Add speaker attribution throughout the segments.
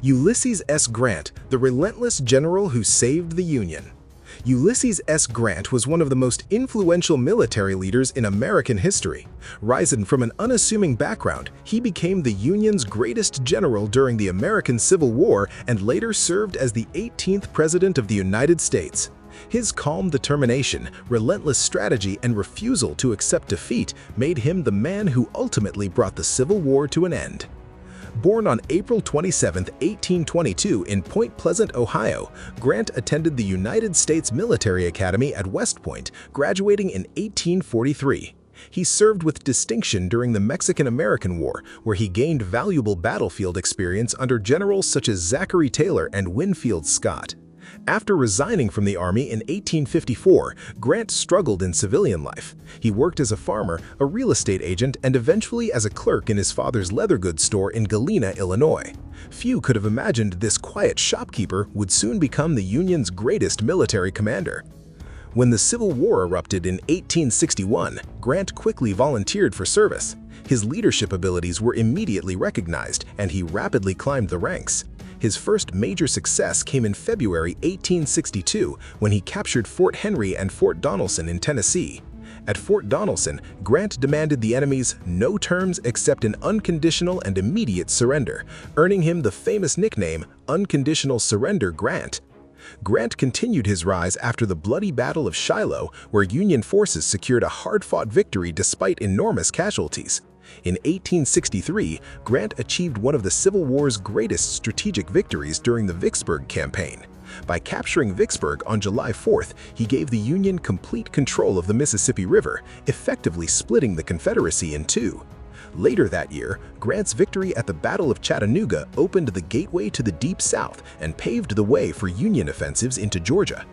Speaker 1: Ulysses S. Grant, the relentless general who saved the Union. Ulysses S. Grant was one of the most influential military leaders in American history. Rising from an unassuming background, he became the Union's greatest general during the American Civil War and later served as the 18th President of the United States. His calm determination, relentless strategy, and refusal to accept defeat made him the man who ultimately brought the Civil War to an end. Born on April 27, 1822 in Point Pleasant, Ohio, Grant attended the United States Military Academy at West Point, graduating in 1843. He served with distinction during the Mexican-American War, where he gained valuable battlefield experience under generals such as Zachary Taylor and Winfield Scott. After resigning from the Army in 1854, Grant struggled in civilian life. He worked as a farmer, a real estate agent, and eventually as a clerk in his father's leather goods store in Galena, Illinois. Few could have imagined this quiet shopkeeper would soon become the Union's greatest military commander. When the Civil War erupted in 1861, Grant quickly volunteered for service. His leadership abilities were immediately recognized, and he rapidly climbed the ranks. His first major success came in February 1862 when he captured Fort Henry and Fort Donelson in Tennessee. At Fort Donelson, Grant demanded the enemy's no terms except an unconditional and immediate surrender, earning him the famous nickname Unconditional Surrender Grant. Grant continued his rise after the bloody Battle of Shiloh, where Union forces secured a hard-fought victory despite enormous casualties. In 1863, Grant achieved one of the Civil War's greatest strategic victories during the Vicksburg Campaign. By capturing Vicksburg on July 4th, he gave the Union complete control of the Mississippi River, effectively splitting the Confederacy in two. Later that year, Grant's victory at the Battle of Chattanooga opened the gateway to the Deep South and paved the way for Union offensives into Georgia.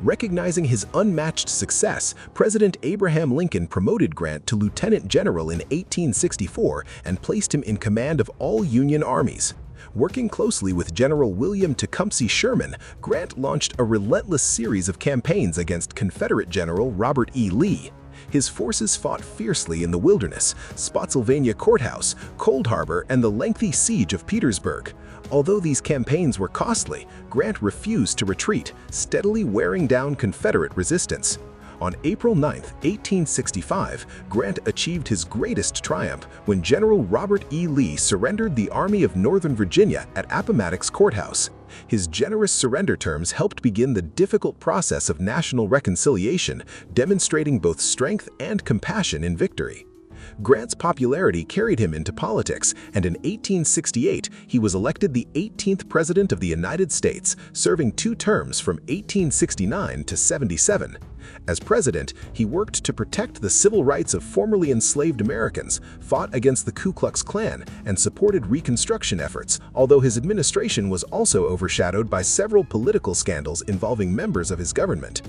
Speaker 1: Recognizing his unmatched success, President Abraham Lincoln promoted Grant to lieutenant general in 1864 and placed him in command of all Union armies. Working closely with General William Tecumseh Sherman, Grant launched a relentless series of campaigns against Confederate General Robert E. Lee. His forces fought fiercely in the Wilderness, Spotsylvania Courthouse, Cold Harbor, and the lengthy siege of Petersburg. Although these campaigns were costly, Grant refused to retreat, steadily wearing down Confederate resistance. On April 9, 1865, Grant achieved his greatest triumph when General Robert E. Lee surrendered the Army of Northern Virginia at Appomattox Courthouse. His generous surrender terms helped begin the difficult process of national reconciliation, demonstrating both strength and compassion in victory. Grant's popularity carried him into politics, and in 1868 he was elected the 18th President of the United States, serving 2 terms from 1869 to 77. As president, he worked to protect the civil rights of formerly enslaved Americans, fought against the Ku Klux Klan, and supported Reconstruction efforts, although his administration was also overshadowed by several political scandals involving members of his government.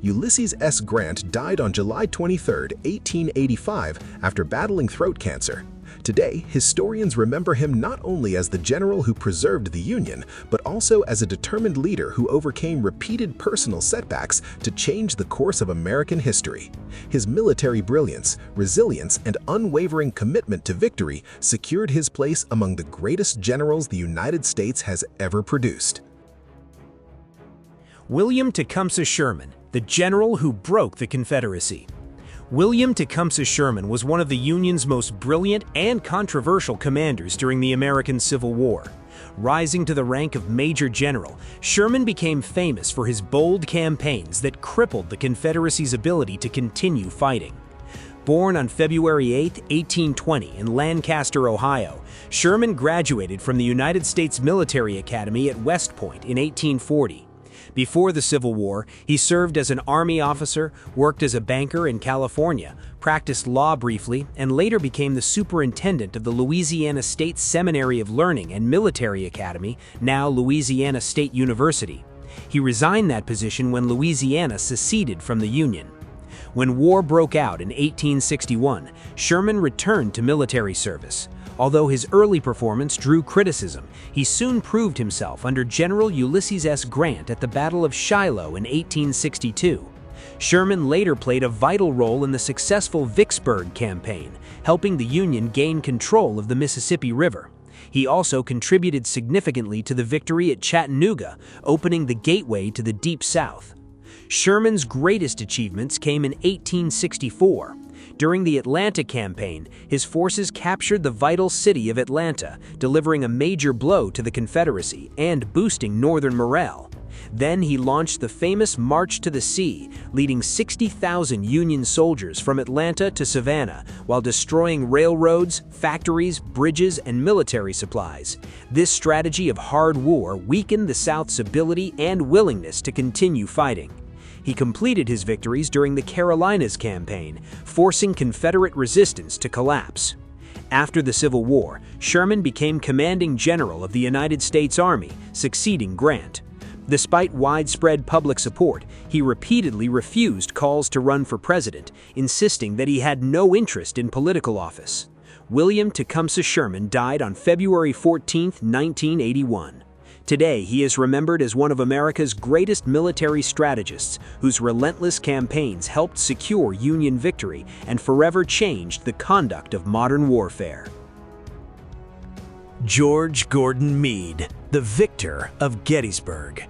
Speaker 1: Ulysses S. Grant died on July 23, 1885, after battling throat cancer. Today, historians remember him not only as the general who preserved the Union, but also as a determined leader who overcame repeated personal setbacks to change the course of American history. His military brilliance, resilience, and unwavering commitment to victory secured his place among the greatest generals the United States has ever produced.
Speaker 2: William Tecumseh Sherman, the general who broke the Confederacy. William Tecumseh Sherman was one of the Union's most brilliant and controversial commanders during the American Civil War. Rising to the rank of Major General, Sherman became famous for his bold campaigns that crippled the Confederacy's ability to continue fighting. Born on February 8, 1820 in Lancaster, Ohio, Sherman graduated from the United States Military Academy at West Point in 1840. Before the Civil War, he served as an Army officer, worked as a banker in California, practiced law briefly, and later became the superintendent of the Louisiana State Seminary of Learning and Military Academy, now Louisiana State University. He resigned that position when Louisiana seceded from the Union. When war broke out in 1861, Sherman returned to military service. Although his early performance drew criticism, he soon proved himself under General Ulysses S. Grant at the Battle of Shiloh in 1862. Sherman later played a vital role in the successful Vicksburg campaign, helping the Union gain control of the Mississippi River. He also contributed significantly to the victory at Chattanooga, opening the gateway to the Deep South. Sherman's greatest achievements came in 1864. During the Atlanta campaign, his forces captured the vital city of Atlanta, delivering a major blow to the Confederacy and boosting Northern morale. Then he launched the famous March to the Sea, leading 60,000 Union soldiers from Atlanta to Savannah while destroying railroads, factories, bridges, and military supplies. This strategy of hard war weakened the South's ability and willingness to continue fighting. He completed his victories during the Carolinas campaign, forcing Confederate resistance to collapse. After the Civil War, Sherman became commanding general of the United States Army, succeeding Grant. Despite widespread public support, he repeatedly refused calls to run for president, insisting that he had no interest in political office. William Tecumseh Sherman died on February 14, 1981. Today, he is remembered as one of America's greatest military strategists, whose relentless campaigns helped secure Union victory and forever changed the conduct of modern warfare.
Speaker 3: George Gordon Meade, the victor of Gettysburg.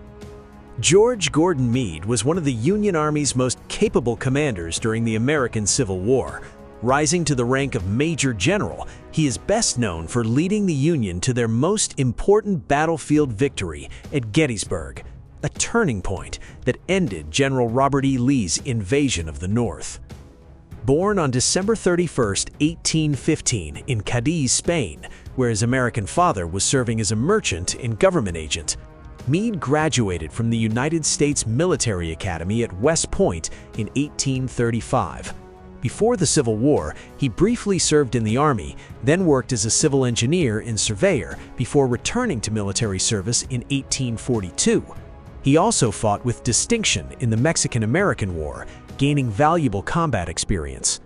Speaker 3: George Gordon Meade was one of the Union Army's most capable commanders during the American Civil War. Rising to the rank of Major General, he is best known for leading the Union to their most important battlefield victory at Gettysburg, a turning point that ended General Robert E. Lee's invasion of the North. Born on December 31, 1815, in Cadiz, Spain, where his American father was serving as a merchant and government agent, Meade graduated from the United States Military Academy at West Point in 1835. Before the Civil War, he briefly served in the Army, then worked as a civil engineer and surveyor before returning to military service in 1842. He also fought with distinction in the Mexican-American War, gaining valuable combat experience.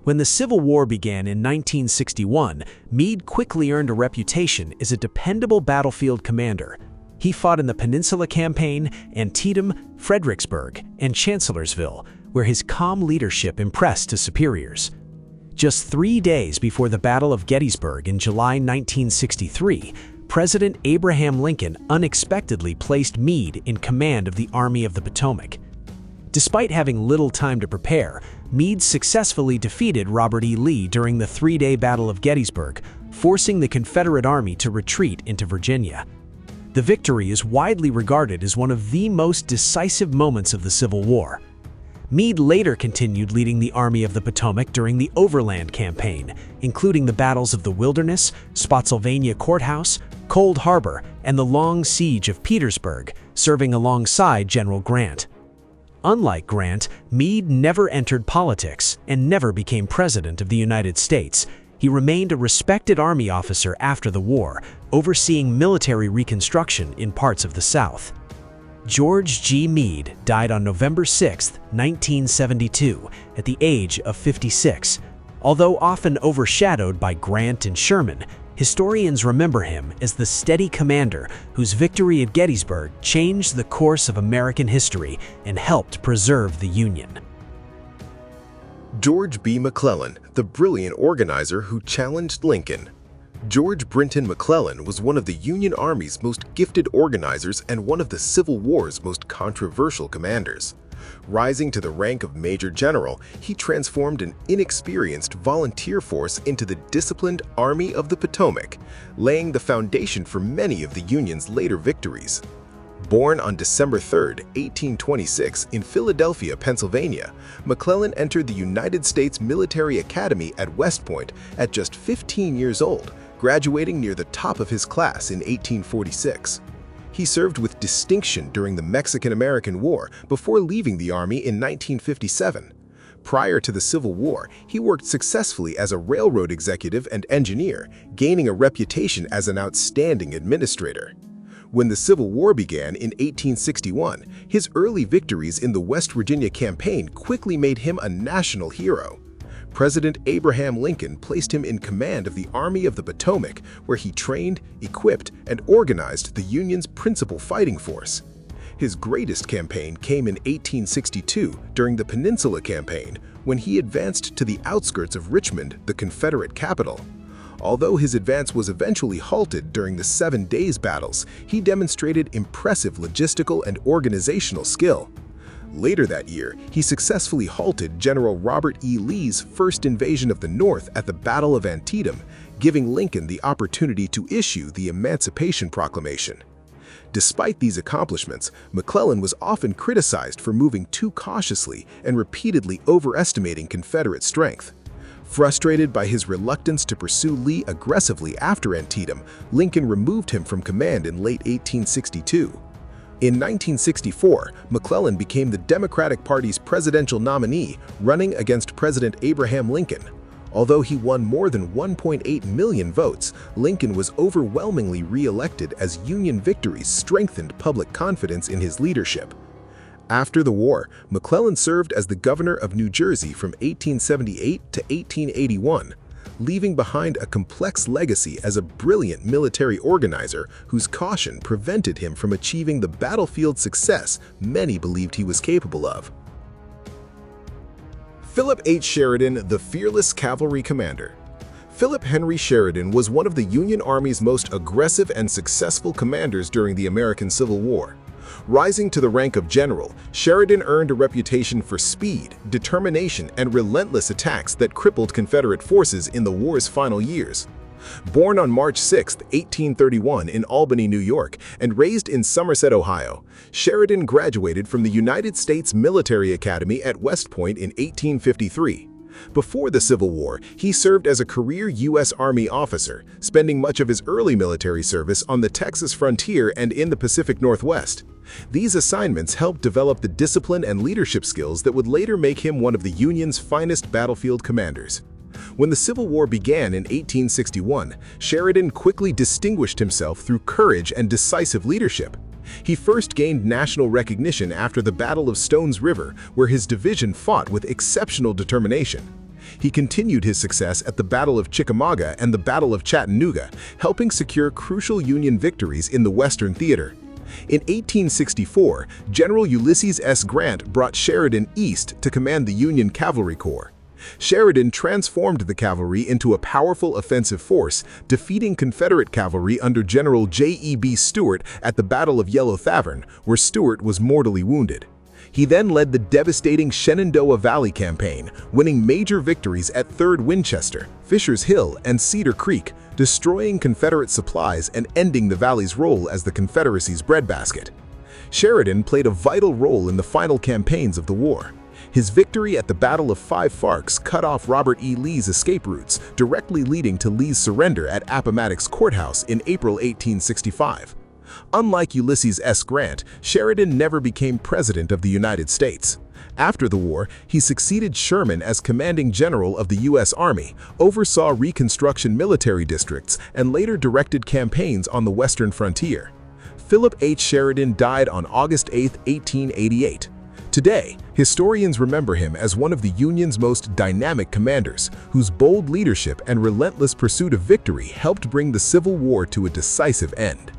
Speaker 3: When the Civil War began in 1961, Meade quickly earned a reputation as a dependable battlefield commander. He fought in the Peninsula Campaign, Antietam, Fredericksburg, and Chancellorsville, where his calm leadership impressed his superiors. Just 3 days before the Battle of Gettysburg in July 1963, President Abraham Lincoln unexpectedly placed Meade in command of the Army of the Potomac. Despite having little time to prepare, Meade successfully defeated Robert E. Lee during the 3-day Battle of Gettysburg, forcing the Confederate Army to retreat into Virginia. The victory is widely regarded as one of the most decisive moments of the Civil War. Meade later continued leading the Army of the Potomac during the Overland Campaign, including the battles of the Wilderness, Spotsylvania Courthouse, Cold Harbor, and the Long Siege of Petersburg, serving alongside General Grant. Unlike Grant, Meade never entered politics and never became President of the United States. He remained a respected Army officer after the war, overseeing military reconstruction in parts of the South. George G. Meade died on November 6, 1972, at the age of 56. Although often overshadowed by Grant and Sherman, historians remember him as the steady commander whose victory at Gettysburg changed the course of American history and helped preserve the Union.
Speaker 1: George B. McClellan, the brilliant organizer who challenged Lincoln. George Brinton McClellan was one of the Union Army's most gifted organizers and one of the Civil War's most controversial commanders. Rising to the rank of Major General, he transformed an inexperienced volunteer force into the disciplined Army of the Potomac, laying the foundation for many of the Union's later victories. Born on December 3, 1826, in Philadelphia, Pennsylvania, McClellan entered the United States Military Academy at West Point at just 15 years old, graduating near the top of his class in 1846. He served with distinction during the Mexican-American War before leaving the Army in 1957. Prior to the Civil War, he worked successfully as a railroad executive and engineer, gaining a reputation as an outstanding administrator. When the Civil War began in 1861, his early victories in the West Virginia campaign quickly made him a national hero. President Abraham Lincoln placed him in command of the Army of the Potomac, where he trained, equipped, and organized the Union's principal fighting force. His greatest campaign came in 1862 during the Peninsula Campaign, when he advanced to the outskirts of Richmond, the Confederate capital. Although his advance was eventually halted during the 7 Days battles, he demonstrated impressive logistical and organizational skill. Later that year, he successfully halted General Robert E. Lee's first invasion of the North at the Battle of Antietam, giving Lincoln the opportunity to issue the Emancipation Proclamation. Despite these accomplishments, McClellan was often criticized for moving too cautiously and repeatedly overestimating Confederate strength. Frustrated by his reluctance to pursue Lee aggressively after Antietam, Lincoln removed him from command in late 1862. In 1964, McClellan became the Democratic Party's presidential nominee, running against President Abraham Lincoln. Although he won more than 1.8 million votes, Lincoln was overwhelmingly re-elected as Union victories strengthened public confidence in his leadership. After the war, McClellan served as the governor of New Jersey from 1878 to 1881, leaving behind a complex legacy as a brilliant military organizer whose caution prevented him from achieving the battlefield success many believed he was capable of. Philip H. Sheridan, the fearless cavalry commander. Philip Henry Sheridan was one of the Union Army's most aggressive and successful commanders during the American Civil War. Rising to the rank of general, Sheridan earned a reputation for speed, determination, and relentless attacks that crippled Confederate forces in the war's final years. Born on March 6, 1831 in Albany, New York, and raised in Somerset, Ohio, Sheridan graduated from the United States Military Academy at West Point in 1853. Before the Civil War, he served as a career U.S. Army officer, spending much of his early military service on the Texas frontier and in the Pacific Northwest. These assignments helped develop the discipline and leadership skills that would later make him one of the Union's finest battlefield commanders. When the Civil War began in 1861, Sheridan quickly distinguished himself through courage and decisive leadership. He first gained national recognition after the Battle of Stones River, where his division fought with exceptional determination. He continued his success at the Battle of Chickamauga and the Battle of Chattanooga, helping secure crucial Union victories in the Western Theater. In 1864, General Ulysses S. Grant brought Sheridan east to command the Union Cavalry Corps. Sheridan transformed the cavalry into a powerful offensive force, defeating Confederate cavalry under General J.E.B. Stuart at the Battle of Yellow Tavern, where Stuart was mortally wounded. He then led the devastating Shenandoah Valley campaign, winning major victories at 3rd Winchester, Fisher's Hill, and Cedar Creek, destroying Confederate supplies and ending the valley's role as the Confederacy's breadbasket. Sheridan played a vital role in the final campaigns of the war. His victory at the Battle of Five Forks cut off Robert E. Lee's escape routes, directly leading to Lee's surrender at Appomattox Courthouse in April 1865. Unlike Ulysses S. Grant, Sheridan never became President of the United States. After the war, he succeeded Sherman as commanding general of the U.S. Army, oversaw Reconstruction military districts, and later directed campaigns on the western frontier. Philip H. Sheridan died on August 8, 1888. Today, historians remember him as one of the Union's most dynamic commanders, whose bold leadership and relentless pursuit of victory helped bring the Civil War to a decisive end.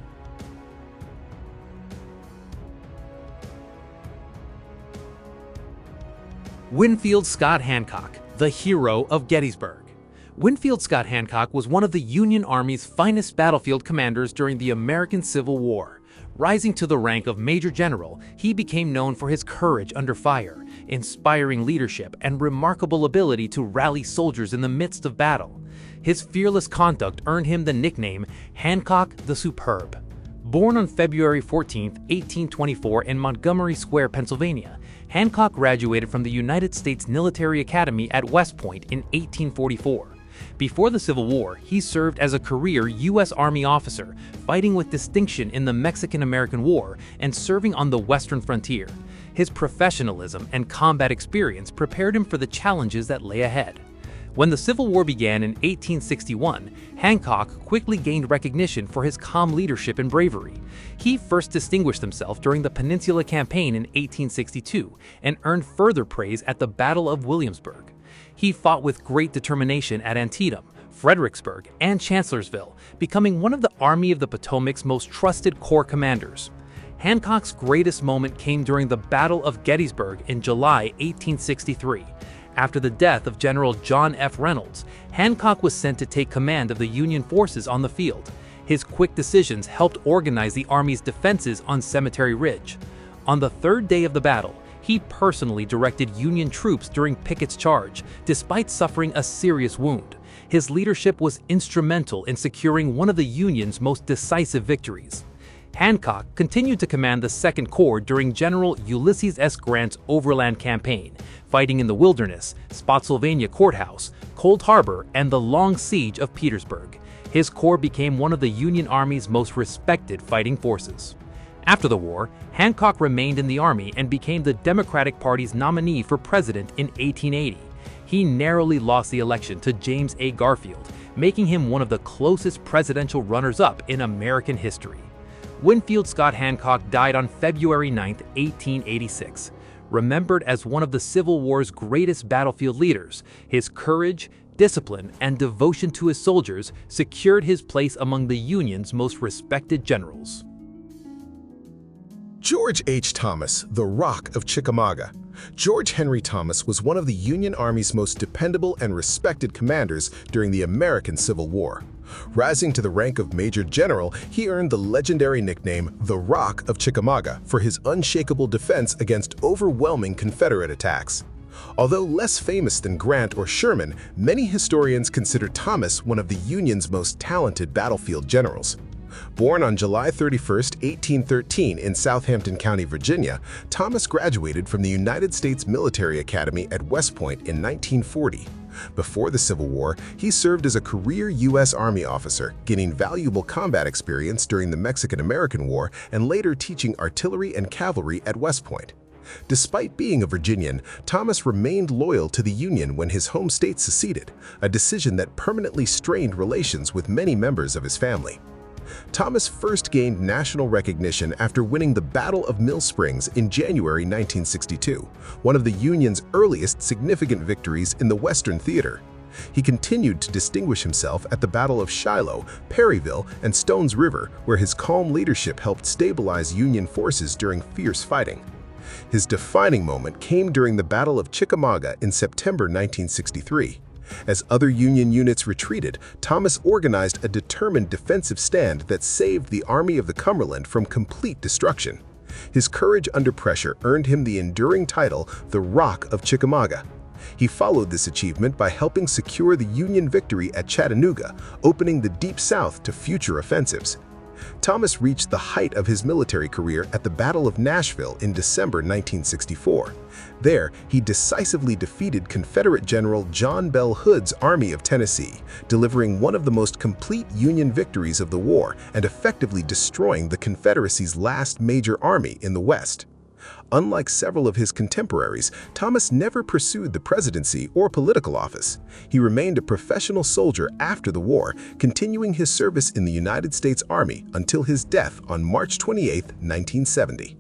Speaker 2: Winfield Scott Hancock, the hero of Gettysburg. Winfield Scott Hancock was one of the Union Army's finest battlefield commanders during the American Civil War. Rising to the rank of Major General, he became known for his courage under fire, inspiring leadership, and remarkable ability to rally soldiers in the midst of battle. His fearless conduct earned him the nickname Hancock the Superb. Born on February 14, 1824 in Montgomery Square, Pennsylvania, Hancock graduated from the United States Military Academy at West Point in 1844. Before the Civil War, he served as a career U.S. Army officer, fighting with distinction in the Mexican-American War and serving on the western frontier. His professionalism and combat experience prepared him for the challenges that lay ahead. When the Civil War began in 1861, Hancock quickly gained recognition for his calm leadership and bravery. He first distinguished himself during the Peninsula Campaign in 1862 and earned further praise at the Battle of Williamsburg. He fought with great determination at Antietam, Fredericksburg, and Chancellorsville, becoming one of the Army of the Potomac's most trusted corps commanders. Hancock's greatest moment came during the Battle of Gettysburg in July 1863.
Speaker 4: After the death of General John F. Reynolds, Hancock was sent to take command of the Union forces on the field. His quick decisions helped organize the Army's defenses on Cemetery Ridge. On the third day of the battle, he personally directed Union troops during Pickett's charge, despite suffering a serious wound. His leadership was instrumental in securing one of the Union's most decisive victories. Hancock continued to command the Second Corps during General Ulysses S. Grant's overland campaign, fighting in the Wilderness, Spotsylvania Courthouse, Cold Harbor, and the long siege of Petersburg. His corps became one of the Union Army's most respected fighting forces. After the war, Hancock remained in the Army and became the Democratic Party's nominee for president in 1880. He narrowly lost the election to James A. Garfield, making him one of the closest presidential runners-up in American history. Winfield Scott Hancock died on February 9, 1886. Remembered as one of the Civil War's greatest battlefield leaders, his courage, discipline, and devotion to his soldiers secured his place among the Union's most respected generals.
Speaker 1: George H. Thomas, the Rock of Chickamauga. George Henry Thomas was one of the Union Army's most dependable and respected commanders during the American Civil War. Rising to the rank of Major General, he earned the legendary nickname the Rock of Chickamauga for his unshakable defense against overwhelming Confederate attacks. Although less famous than Grant or Sherman, many historians consider Thomas one of the Union's most talented battlefield generals. Born on July 31, 1813 in Southampton County, Virginia, Thomas graduated from the United States Military Academy at West Point in 1940. Before the Civil War, he served as a career U.S. Army officer, gaining valuable combat experience during the Mexican-American War and later teaching artillery and cavalry at West Point. Despite being a Virginian, Thomas remained loyal to the Union when his home state seceded, a decision that permanently strained relations with many members of his family. Thomas first gained national recognition after winning the Battle of Mill Springs in January 1962, one of the Union's earliest significant victories in the Western Theater. He continued to distinguish himself at the Battle of Shiloh, Perryville, and Stones River, where his calm leadership helped stabilize Union forces during fierce fighting. His defining moment came during the Battle of Chickamauga in September 1963. As other Union units retreated, Thomas organized a determined defensive stand that saved the Army of the Cumberland from complete destruction. His courage under pressure earned him the enduring title, the Rock of Chickamauga. He followed this achievement by helping secure the Union victory at Chattanooga, opening the Deep South to future offensives. Thomas reached the height of his military career at the Battle of Nashville in December 1964. There, he decisively defeated Confederate General John Bell Hood's Army of Tennessee, delivering one of the most complete Union victories of the war and effectively destroying the Confederacy's last major army in the West. Unlike several of his contemporaries, Thomas never pursued the presidency or political office. He remained a professional soldier after the war, continuing his service in the United States Army until his death on March 28, 1970.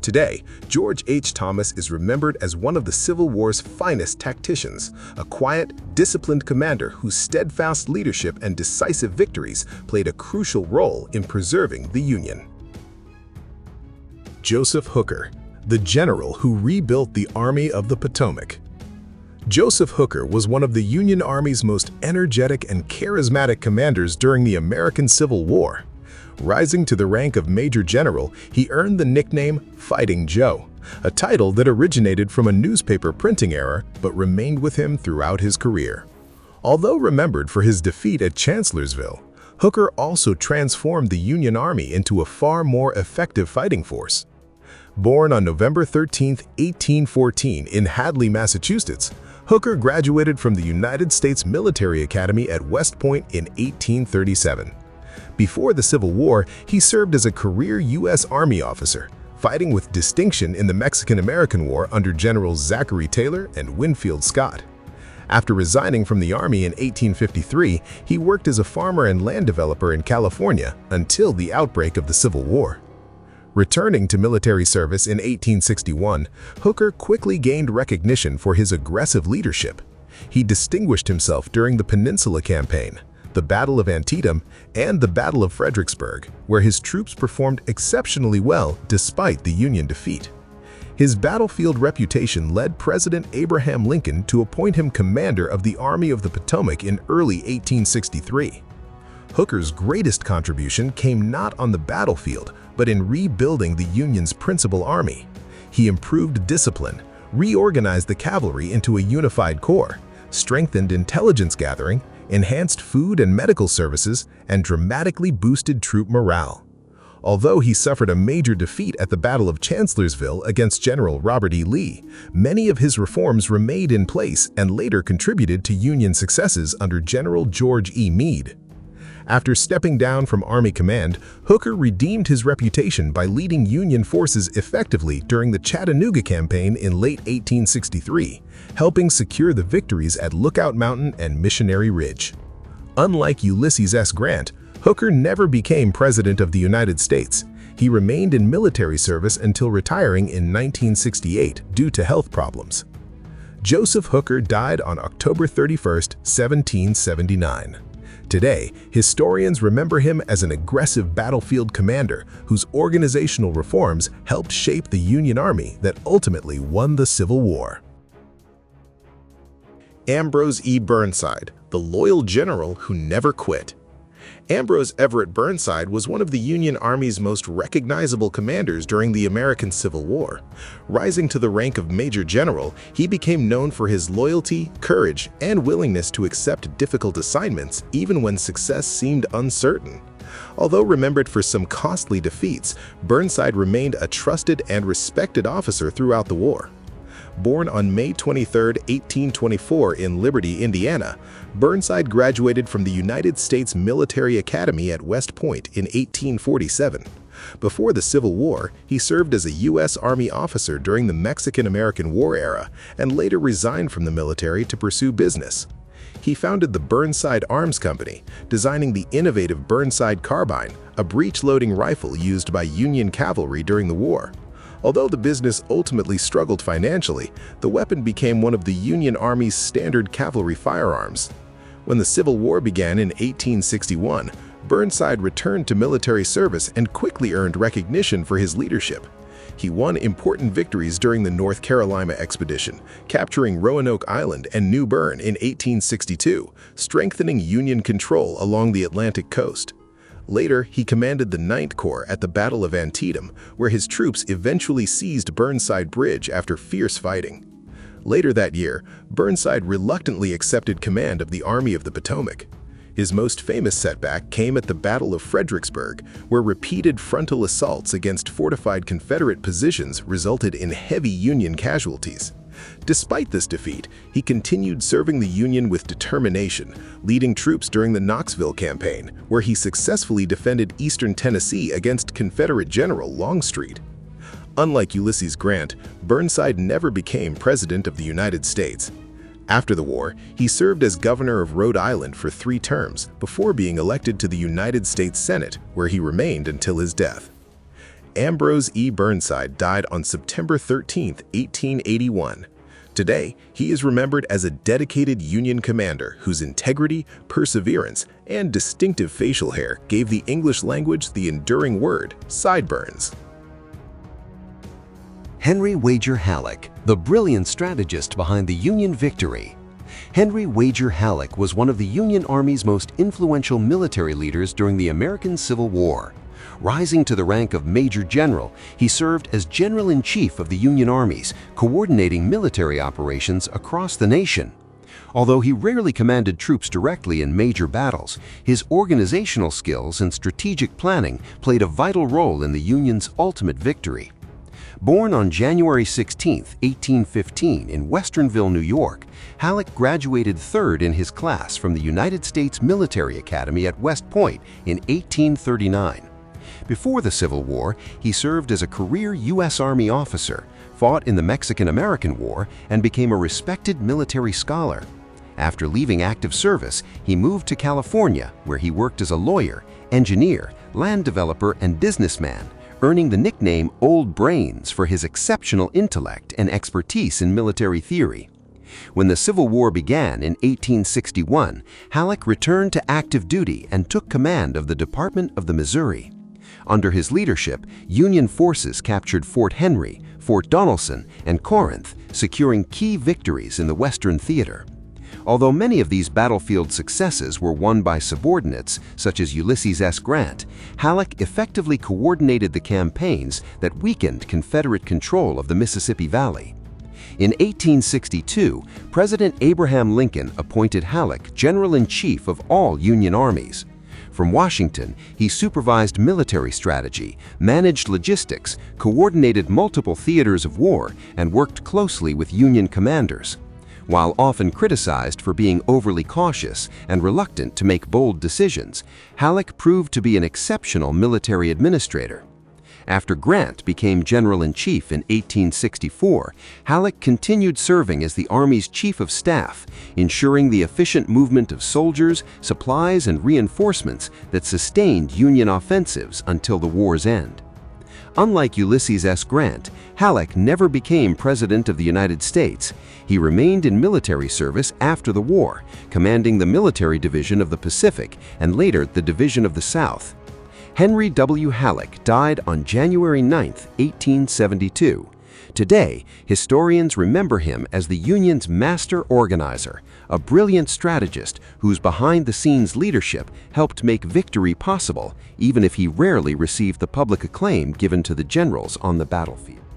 Speaker 1: Today, George H. Thomas is remembered as one of the Civil War's finest tacticians, a quiet, disciplined commander whose steadfast leadership and decisive victories played a crucial role in preserving the Union. Joseph Hooker, the general who rebuilt the Army of the Potomac. Joseph Hooker was one of the Union Army's most energetic and charismatic commanders during the American Civil War. Rising to the rank of Major General, he earned the nickname Fighting Joe, a title that originated from a newspaper printing error but remained with him throughout his career. Although remembered for his defeat at Chancellorsville, Hooker also transformed the Union Army into a far more effective fighting force. Born on November 13, 1814 in Hadley, Massachusetts, Hooker graduated from the United States Military Academy at West Point in 1837. Before the Civil War, he served as a career U.S. Army officer, fighting with distinction in the Mexican-American War under Generals Zachary Taylor and Winfield Scott. After resigning from the Army in 1853, he worked as a farmer and land developer in California until the outbreak of the Civil War. Returning to military service in 1861, Hooker quickly gained recognition for his aggressive leadership. He distinguished himself during the Peninsula Campaign, the Battle of Antietam, and the Battle of Fredericksburg, where his troops performed exceptionally well despite the Union defeat. His battlefield reputation led President Abraham Lincoln to appoint him commander of the Army of the Potomac in early 1863. Hooker's greatest contribution came not on the battlefield, but in rebuilding the Union's principal army. He improved discipline, reorganized the cavalry into a unified corps, strengthened intelligence gathering, enhanced food and medical services, and dramatically boosted troop morale. Although he suffered a major defeat at the Battle of Chancellorsville against General Robert E. Lee, many of his reforms remained in place and later contributed to Union successes under General George E. Meade. After stepping down from Army command, Hooker redeemed his reputation by leading Union forces effectively during the Chattanooga campaign in late 1863, helping secure the victories at Lookout Mountain and Missionary Ridge. Unlike Ulysses S. Grant, Hooker never became President of the United States. He remained in military service until retiring in 1968 due to health problems. Joseph Hooker died on October 31, 1779. Today, historians remember him as an aggressive battlefield commander whose organizational reforms helped shape the Union Army that ultimately won the Civil War. Ambrose E. Burnside, the loyal general who never quit. Ambrose Everett Burnside was one of the Union Army's most recognizable commanders during the American Civil War. Rising to the rank of Major General, he became known for his loyalty, courage, and willingness to accept difficult assignments even when success seemed uncertain. Although remembered for some costly defeats, Burnside remained a trusted and respected officer throughout the war. Born on May 23, 1824 in Liberty, Indiana, Burnside graduated from the United States Military Academy at West Point in 1847. Before the Civil War, he served as a U.S. Army officer during the Mexican-American War era and later resigned from the military to pursue business. He founded the Burnside Arms Company, designing the innovative Burnside carbine, a breech-loading rifle used by Union cavalry during the war. Although the business ultimately struggled financially, the weapon became one of the Union Army's standard cavalry firearms. When the Civil War began in 1861, Burnside returned to military service and quickly earned recognition for his leadership. He won important victories during the North Carolina expedition, capturing Roanoke Island and New Bern in 1862, strengthening Union control along the Atlantic coast. Later, he commanded the Ninth Corps at the Battle of Antietam, where his troops eventually seized Burnside Bridge after fierce fighting. Later that year, Burnside reluctantly accepted command of the Army of the Potomac. His most famous setback came at the Battle of Fredericksburg, where repeated frontal assaults against fortified Confederate positions resulted in heavy Union casualties. Despite this defeat, he continued serving the Union with determination, leading troops during the Knoxville campaign, where he successfully defended eastern Tennessee against Confederate General Longstreet. Unlike Ulysses Grant, Burnside never became President of the United States. After the war, he served as governor of Rhode Island for 3 terms before being elected to the United States Senate, where he remained until his death. Ambrose E. Burnside died on September 13, 1881. Today, he is remembered as a dedicated Union commander whose integrity, perseverance, and distinctive facial hair gave the English language the enduring word, sideburns.
Speaker 3: Henry Wager Halleck, the brilliant strategist behind the Union victory. Henry Wager Halleck was one of the Union Army's most influential military leaders during the American Civil War. Rising to the rank of Major General, he served as General-in-Chief of the Union armies, coordinating military operations across the nation. Although he rarely commanded troops directly in major battles, his organizational skills and strategic planning played a vital role in the Union's ultimate victory. Born on January 16, 1815 in Westernville, New York, Halleck graduated 3rd in his class from the United States Military Academy at West Point in 1839. Before the Civil War, he served as a career U.S. Army officer, fought in the Mexican-American War, and became a respected military scholar. After leaving active service, he moved to California, where he worked as a lawyer, engineer, land developer, and businessman, earning the nickname Old Brains for his exceptional intellect and expertise in military theory. When the Civil War began in 1861, Halleck returned to active duty and took command of the Department of the Missouri. Under his leadership, Union forces captured Fort Henry,
Speaker 5: Fort Donelson and Corinth, securing key victories in the Western Theater. Although many of these battlefield successes were won by subordinates, such as Ulysses S. Grant, Halleck effectively coordinated the campaigns that weakened Confederate control of the Mississippi Valley. In 1862, President Abraham Lincoln appointed Halleck General-in-Chief of all Union armies. From Washington, he supervised military strategy, managed logistics, coordinated multiple theaters of war, and worked closely with Union commanders. While often criticized for being overly cautious and reluctant to make bold decisions, Halleck proved to be an exceptional military administrator. After Grant became General-in-Chief in 1864, Halleck continued serving as the Army's Chief of Staff, ensuring the efficient movement of soldiers, supplies, and reinforcements that sustained Union offensives until the war's end. Unlike Ulysses S. Grant, Halleck never became President of the United States. He remained in military service after the war, commanding the Military Division of the Pacific and later the Division of the South. Henry W. Halleck died on January 9, 1872. Today, historians remember him as the Union's master organizer, a brilliant strategist whose behind-the-scenes leadership helped make victory possible, even if he rarely received the public acclaim given to the generals on the battlefield.